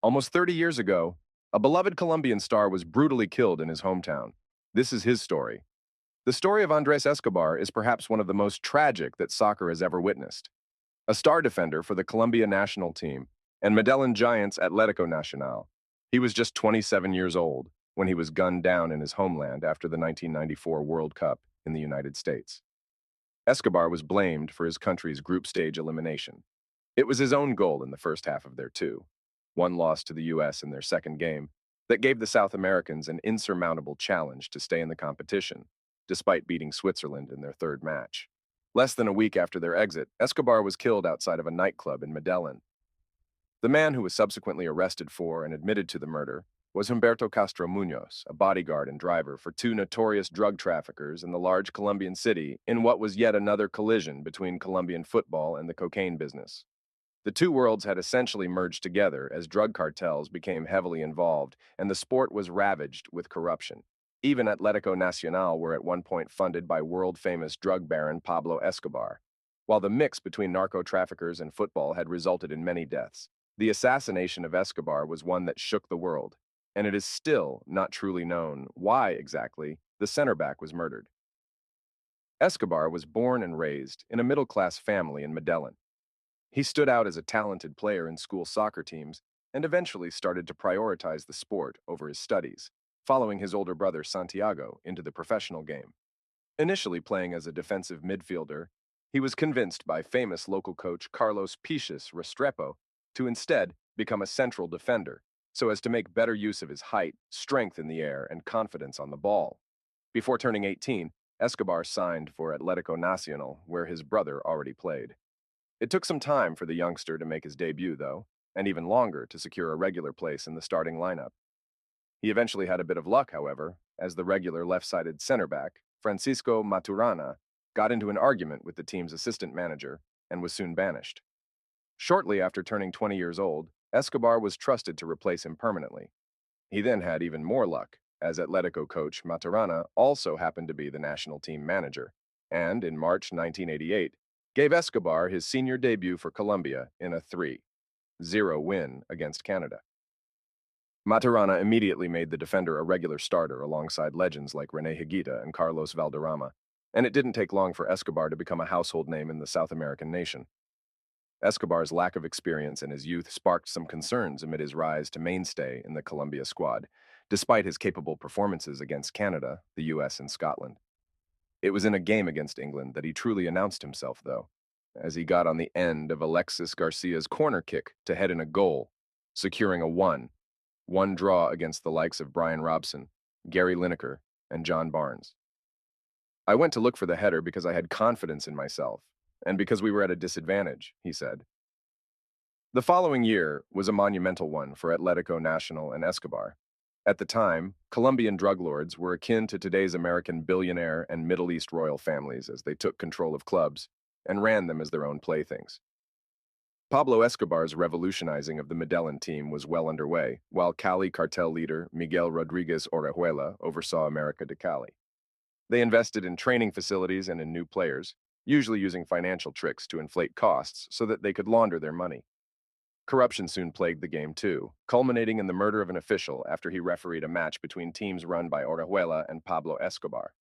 Almost 30 years ago, a beloved Colombian star was brutally killed in his hometown. This is his story. The story of Andrés Escobar is perhaps one of the most tragic that soccer has ever witnessed. A star defender for the Colombia national team and Medellin Giants Atlético Nacional, he was just 27 years old when he was gunned down in his homeland after the 1994 World Cup in the United States. Escobar was blamed for his country's group stage elimination. It was his own goal in the first half of their one loss to the U.S. in their second game, that gave the South Americans an insurmountable challenge to stay in the competition, despite beating Switzerland in their third match. Less than a week after their exit, Escobar was killed outside of a nightclub in Medellin. The man who was subsequently arrested for and admitted to the murder was Humberto Castro Munoz, a bodyguard and driver for two notorious drug traffickers in the large Colombian city in what was yet another collision between Colombian football and the cocaine business. The two worlds had essentially merged together as drug cartels became heavily involved and the sport was ravaged with corruption. Even Atlético Nacional were at one point funded by world-famous drug baron Pablo Escobar. While the mix between narco-traffickers and football had resulted in many deaths, the assassination of Escobar was one that shook the world, and it is still not truly known why exactly the center back was murdered. Escobar was born and raised in a middle-class family in Medellin. He stood out as a talented player in school soccer teams and eventually started to prioritize the sport over his studies, following his older brother Santiago into the professional game. Initially playing as a defensive midfielder, he was convinced by famous local coach Carlos Pichis Restrepo to instead become a central defender, so as to make better use of his height, strength in the air, and confidence on the ball. Before turning 18, Escobar signed for Atlético Nacional, where his brother already played. It took some time for the youngster to make his debut, though, and even longer to secure a regular place in the starting lineup. He eventually had a bit of luck, however, as the regular left-sided center back, Francisco Maturana, got into an argument with the team's assistant manager and was soon banished. Shortly after turning 20 years old, Escobar was trusted to replace him permanently. He then had even more luck, as Atletico coach Maturana also happened to be the national team manager, and in March 1988, gave Escobar his senior debut for Colombia in a 3-0 win against Canada. Maturana immediately made the defender a regular starter alongside legends like René Higuita and Carlos Valderrama, and it didn't take long for Escobar to become a household name in the South American nation. Escobar's lack of experience in his youth sparked some concerns amid his rise to mainstay in the Colombia squad, despite his capable performances against Canada, the US, and Scotland. It was in a game against England that he truly announced himself, though, as he got on the end of Alexis Garcia's corner kick to head in a goal, securing a 1-1 draw against the likes of Brian Robson, Gary Lineker, and John Barnes. I went to look for the header because I had confidence in myself, and because we were at a disadvantage, he said. The following year was a monumental one for Atlético Nacional and Escobar. At the time, Colombian drug lords were akin to today's American billionaire and Middle East royal families as they took control of clubs and ran them as their own playthings. Pablo Escobar's revolutionizing of the Medellin team was well underway, while Cali cartel leader Miguel Rodriguez Orejuela oversaw America de Cali. They invested in training facilities and in new players, usually using financial tricks to inflate costs so that they could launder their money. Corruption soon plagued the game too, culminating in the murder of an official after he refereed a match between teams run by Orejuela and Pablo Escobar.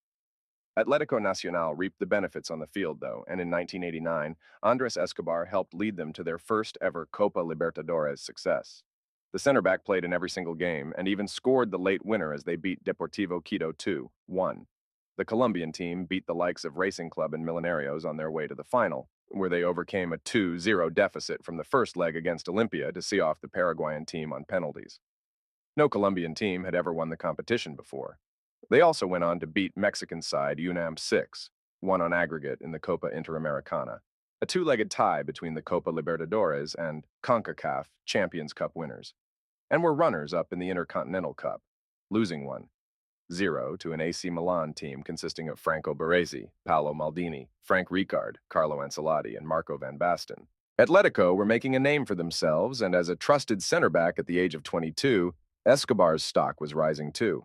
Atlético Nacional reaped the benefits on the field, though, and in 1989, Andrés Escobar helped lead them to their first ever Copa Libertadores success. The center back played in every single game and even scored the late winner as they beat Deportivo Quito 2-1. The Colombian team beat the likes of Racing Club and Millonarios on their way to the final, where they overcame a 2-0 deficit from the first leg against Olimpia to see off the Paraguayan team on penalties. No Colombian team had ever won the competition before. They also went on to beat Mexican side UNAM 6-1 on aggregate in the Copa Interamericana, a two-legged tie between the Copa Libertadores and CONCACAF Champions Cup winners, and were runners-up in the Intercontinental Cup, losing 1-0 to an AC Milan team consisting of Franco Baresi, Paolo Maldini, Frank Rijkaard, Carlo Ancelotti, and Marco van Basten. Atletico were making a name for themselves, and as a trusted center back at the age of 22, Escobar's stock was rising too.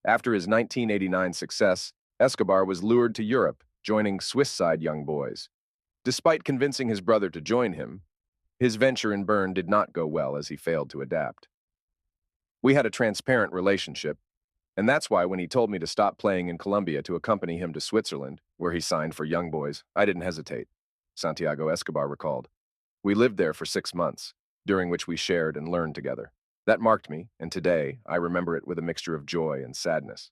After his 1989 success, Escobar was lured to Europe, joining Swiss side Young Boys. Despite convincing his brother to join him, His venture in Bern did not go well as he failed to adapt. We had a transparent relationship, and that's why when he told me to stop playing in Colombia to accompany him to Switzerland, where he signed for young boys, I didn't hesitate, Santiago Escobar recalled. We lived there for 6 months, during which we shared and learned together. That marked me, and today I remember it with a mixture of joy and sadness.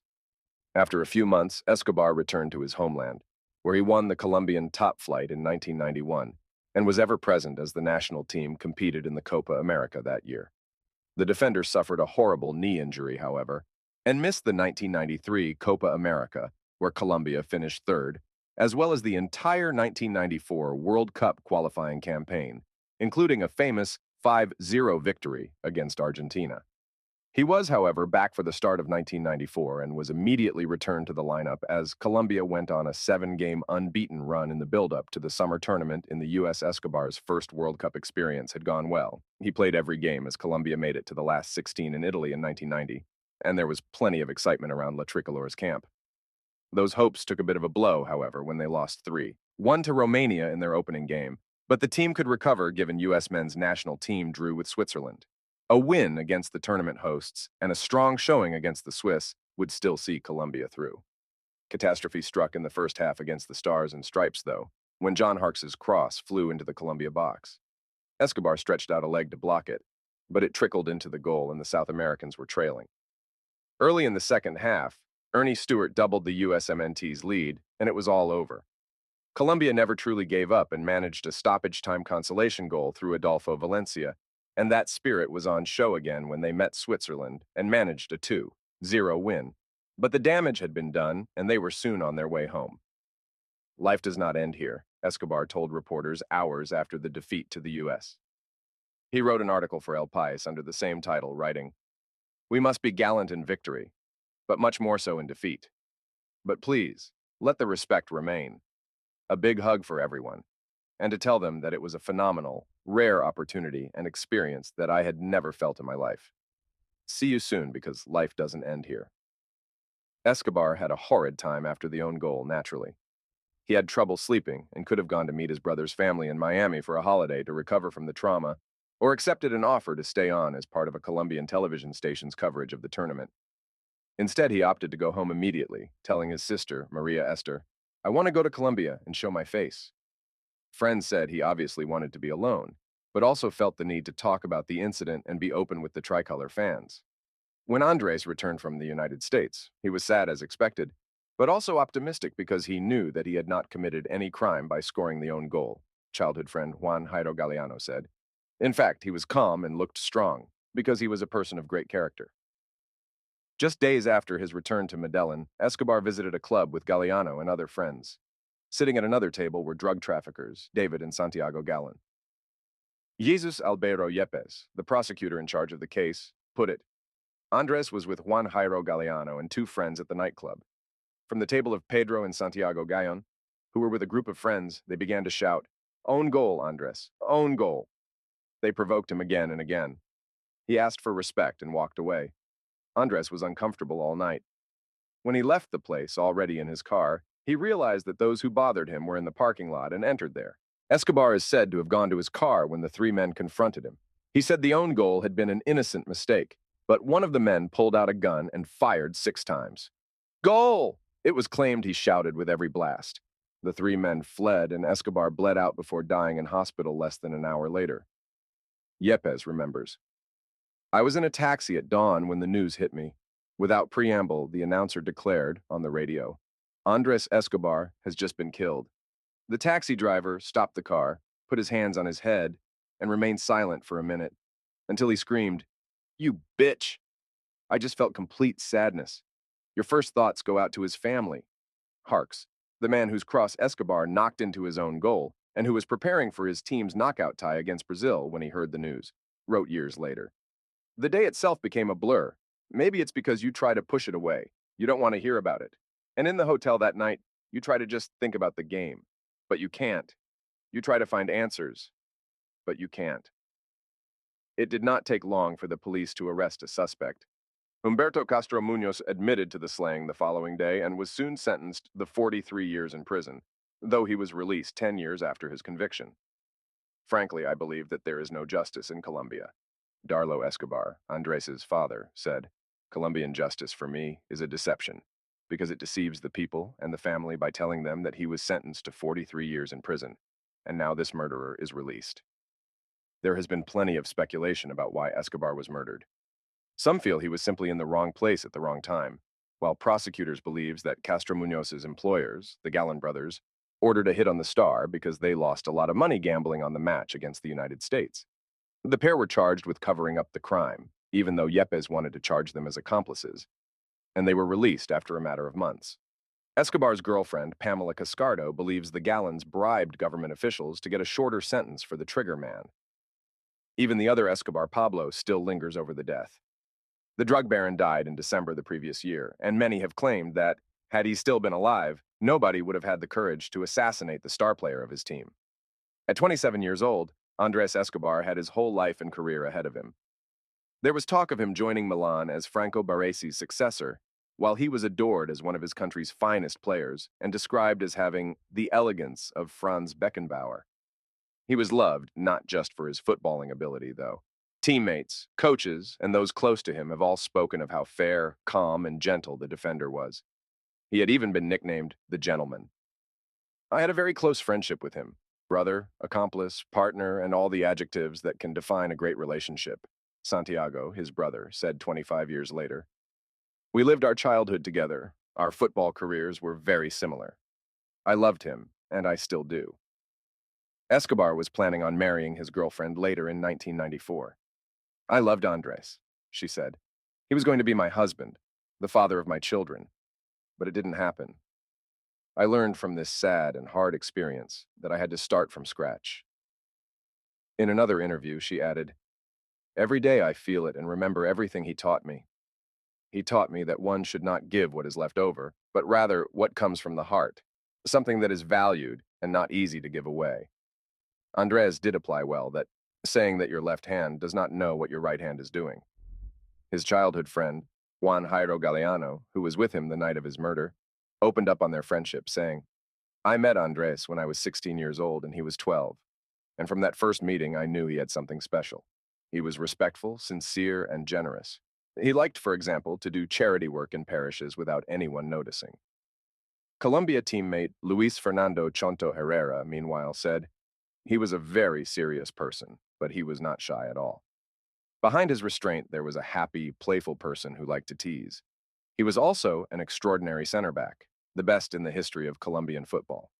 After a few months, Escobar returned to his homeland, where he won the Colombian top flight in 1991 and was ever present as the national team competed in the Copa America that year. The defender suffered a horrible knee injury, however, and missed the 1993 Copa America, where Colombia finished third, as well as the entire 1994 World Cup qualifying campaign, including a famous 5-0 victory against Argentina. He was, however, back for the start of 1994 and was immediately returned to the lineup as Colombia went on a 7-game unbeaten run in the build-up to the summer tournament in the U.S. Escobar's first World Cup experience had gone well. He played every game as Colombia made it to the last 16 in Italy in 1990, and there was plenty of excitement around La Tricolor's camp. Those hopes took a bit of a blow, however, when they lost 3-1 to Romania in their opening game, but the team could recover given U.S. men's national team drew with Switzerland. A win against the tournament hosts and a strong showing against the Swiss would still see Colombia through. Catastrophe struck in the first half against the Stars and Stripes, though, when John Harkes's cross flew into the Colombia box. Escobar stretched out a leg to block it, but it trickled into the goal and the South Americans were trailing. Early in the second half, Ernie Stewart doubled the USMNT's lead, and it was all over. Colombia never truly gave up and managed a stoppage-time consolation goal through Adolfo Valencia, and that spirit was on show again when they met Switzerland and managed a 2-0 win. But the damage had been done, and they were soon on their way home. Life does not end here, Escobar told reporters hours after the defeat to the U.S. He wrote an article for El País under the same title, writing, "We must be gallant in victory, but much more so in defeat. But please, let the respect remain. A big hug for everyone, and to tell them that it was a phenomenal, rare opportunity and experience that I had never felt in my life. See you soon, because life doesn't end here." Escobar had a horrid time after the own goal, naturally. He had trouble sleeping and could have gone to meet his brother's family in Miami for a holiday to recover from the trauma, or accepted an offer to stay on as part of a Colombian television station's coverage of the tournament. Instead, he opted to go home immediately, telling his sister, Maria Esther, "I want to go to Colombia and show my face." Friends said he obviously wanted to be alone, but also felt the need to talk about the incident and be open with the tricolor fans. When Andres returned from the United States, he was sad as expected, but also optimistic because he knew that he had not committed any crime by scoring the own goal, childhood friend Juan Jairo Galeano said. In fact, he was calm and looked strong because he was a person of great character. Just days after his return to Medellin, Escobar visited a club with Galeano and other friends. Sitting at another table were drug traffickers, David and Santiago Gallan. Jesus Albero Yepes, the prosecutor in charge of the case, put it, "Andres was with Juan Jairo Galeano and 2 friends at the nightclub. From the table of Pedro and Santiago Gallon, who were with a group of friends, they began to shout, 'Own goal, Andres, own goal.' They provoked him again and again. He asked for respect and walked away. Andres was uncomfortable all night. When he left the place, already in his car, he realized that those who bothered him were in the parking lot and entered there. Escobar is said to have gone to his car when the 3 men confronted him. He said the own goal had been an innocent mistake, but one of the men pulled out a gun and fired 6 times. 'Goal!' It was claimed he shouted with every blast. The 3 men fled, and Escobar bled out before dying in hospital less than an hour later. Yepes remembers, "I was in a taxi at dawn when the news hit me. Without preamble, the announcer declared, on the radio, 'Andres Escobar has just been killed.' The taxi driver stopped the car, put his hands on his head, and remained silent for a minute, until he screamed, 'You bitch!' I just felt complete sadness. Your first thoughts go out to his family. Harkes, the man whose cross Escobar knocked into his own goal, and who was preparing for his team's knockout tie against Brazil when he heard the news, wrote years later. The day itself became a blur. Maybe it's because you try to push it away. You don't want to hear about it. And in the hotel that night, you try to just think about the game. But you can't. You try to find answers. But you can't." It did not take long for the police to arrest a suspect. Humberto Castro Munoz admitted to the slaying the following day and was soon sentenced to 43 years in prison, though he was released 10 years after his conviction. Frankly, I believe that there is no justice in Colombia. Darlo Escobar, Andres's father, said, Colombian justice for me is a deception, because it deceives the people and the family by telling them that he was sentenced to 43 years in prison, and now this murderer is released. There has been plenty of speculation about why Escobar was murdered. Some feel he was simply in the wrong place at the wrong time, while prosecutors believe that Castro Muñoz's employers, the Gallan brothers, ordered a hit on the star because they lost a lot of money gambling on the match against the United States. The pair were charged with covering up the crime, even though Yepes wanted to charge them as accomplices, and they were released after a matter of months. Escobar's girlfriend, Pamela Cascardo, believes the Gallans bribed government officials to get a shorter sentence for the trigger man. Even the other Escobar, Pablo, still lingers over the death. The drug baron died in December the previous year, and many have claimed that, had he still been alive, nobody would have had the courage to assassinate the star player of his team. At 27 years old, Andrés Escobar had his whole life and career ahead of him. There was talk of him joining Milan as Franco Baresi's successor, while he was adored as one of his country's finest players and described as having the elegance of Franz Beckenbauer. He was loved not just for his footballing ability, though. Teammates, coaches, and those close to him have all spoken of how fair, calm, and gentle the defender was. He had even been nicknamed the Gentleman. I had a very close friendship with him. Brother, accomplice, partner, and all the adjectives that can define a great relationship, Santiago, his brother, said 25 years later. We lived our childhood together. Our football careers were very similar. I loved him, and I still do. Escobar was planning on marrying his girlfriend later in 1994. I loved Andres, she said. He was going to be my husband, the father of my children. But it didn't happen. I learned from this sad and hard experience that I had to start from scratch. In another interview, she added, Every day I feel it and remember everything he taught me. He taught me that one should not give what is left over, but rather what comes from the heart, something that is valued and not easy to give away. Andres did apply well that saying that your left hand does not know what your right hand is doing. His childhood friend, Juan Jairo Galeano, who was with him the night of his murder, opened up on their friendship, saying, I met Andres when I was 16 years old and he was 12, and from that first meeting I knew he had something special. He was respectful, sincere, and generous. He liked, for example, to do charity work in parishes without anyone noticing. Colombia teammate Luis Fernando Chonto Herrera, meanwhile, said, He was a very serious person, but he was not shy at all. Behind his restraint, there was a happy, playful person who liked to tease. He was also an extraordinary center back, the best in the history of Colombian football.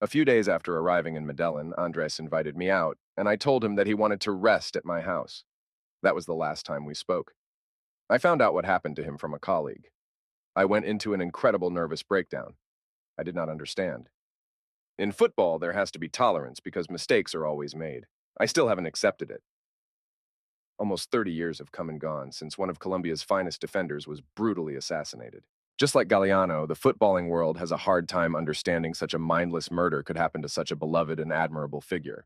A few days after arriving in Medellin, Andres invited me out, and I told him that he wanted to rest at my house. That was the last time we spoke. I found out what happened to him from a colleague. I went into an incredible nervous breakdown. I did not understand. In football, there has to be tolerance because mistakes are always made. I still haven't accepted it. Almost 30 years have come and gone since one of Colombia's finest defenders was brutally assassinated. Just like Galeano, the footballing world has a hard time understanding such a mindless murder could happen to such a beloved and admirable figure.